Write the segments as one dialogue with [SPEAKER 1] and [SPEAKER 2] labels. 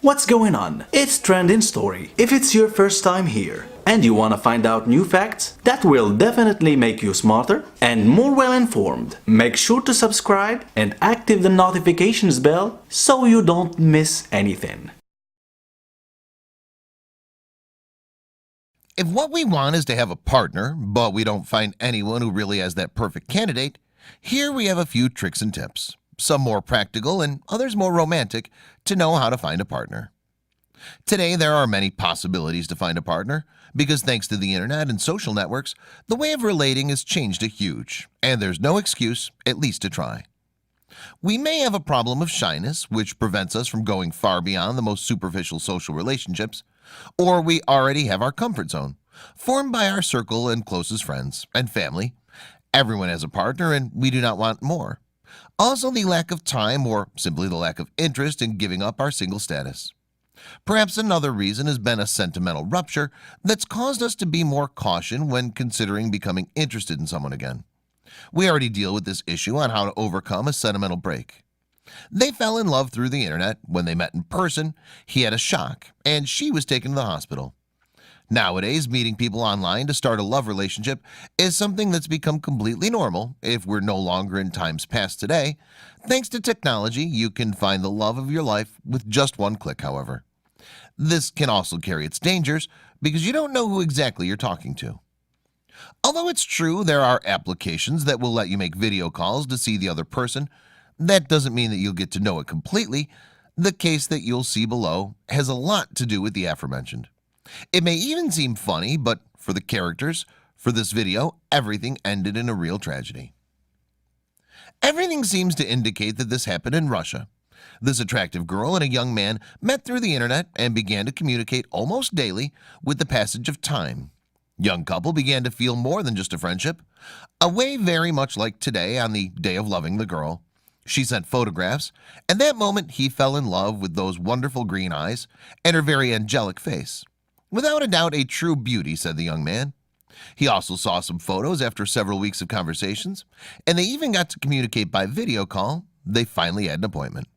[SPEAKER 1] What's going on? It's Trending Story. If it's your first time here and you want to find out new facts that will definitely make you smarter and more well informed, make sure to subscribe and activate the notifications bell so you don't miss anything.
[SPEAKER 2] If what we want is to have a partner, but we don't find anyone who really has that perfect candidate, here we have a few tricks and tips, some more practical and others more romantic, to know how to find a partner. Today there are many possibilities to find a partner, because thanks to the internet and social networks, the way of relating has changed a huge, and there's no excuse, at least to try. We may have a problem of shyness, which prevents us from going far beyond the most superficial social relationships, or we already have our comfort zone, formed by our circle and closest friends and family. Everyone has a partner and we do not want more. Also, the lack of time or simply the lack of interest in giving up our single status. Perhaps another reason has been a sentimental rupture that's caused us to be more cautious when considering becoming interested in someone again. We already deal with this issue on how to overcome a sentimental break. They fell in love through the internet. When they met in person, he had a shock and she was taken to the hospital. Nowadays, meeting people online to start a love relationship is something that's become completely normal if we're no longer in times past today. Thanks to technology, you can find the love of your life with just one click, however. This can also carry its dangers because you don't know who exactly you're talking to. Although it's true there are applications that will let you make video calls to see the other person, that doesn't mean that you'll get to know it completely. The case that you'll see below has a lot to do with the aforementioned. It may even seem funny, but for the characters, for this video, everything ended in a real tragedy. Everything seems to indicate that this happened in Russia. This attractive girl and a young man met through the internet and began to communicate almost daily. With the passage of time, young couple began to feel more than just a friendship, a way very much like today on the day of loving the girl. She sent photographs, and that moment he fell in love with those wonderful green eyes and her very angelic face. Without a doubt, a true beauty, said the young man. He also saw some photos after several weeks of conversations, and they even got to communicate by video call. They finally had an appointment.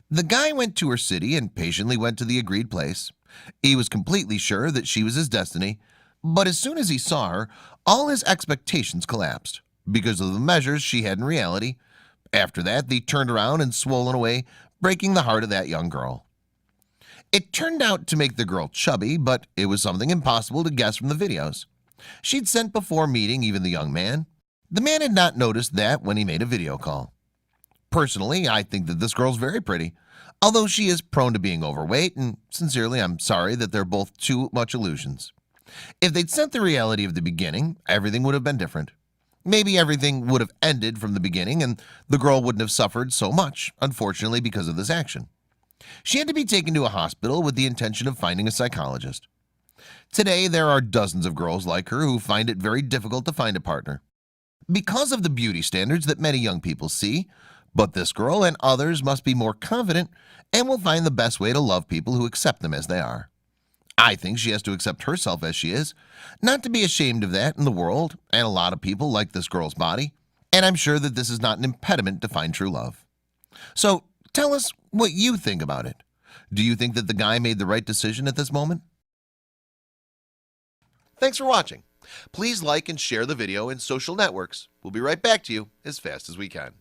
[SPEAKER 2] The guy went to her city and patiently went to the agreed place. He was completely sure that she was his destiny, but as soon as he saw her, all his expectations collapsed because of the measures she had in reality. After that, they turned around and swollen away, breaking the heart of that young girl. It turned out to make the girl chubby, but it was something impossible to guess from the videos she'd sent before meeting even the young man. The man had not noticed that when he made a video call. Personally, I think that this girl's very pretty, although she is prone to being overweight, and sincerely, I'm sorry that they're both too much illusions. If they'd sent the reality of the beginning, everything would have been different. Maybe everything would have ended from the beginning and the girl wouldn't have suffered so much, unfortunately, because of this action. She had to be taken to a hospital with the intention of finding a psychologist. Today, there are dozens of girls like her who find it very difficult to find a partner because of the beauty standards that many young people see, but this girl and others must be more confident and will find the best way to love people who accept them as they are. I think she has to accept herself as she is, not to be ashamed of that in the world, and a lot of people like this girl's body, and I'm sure that this is not an impediment to find true love. So tell us what you think about it. Do you think that the guy made the right decision at this moment? Thanks for watching. Please like and share the video in social networks. We'll be right back to you as fast as we can.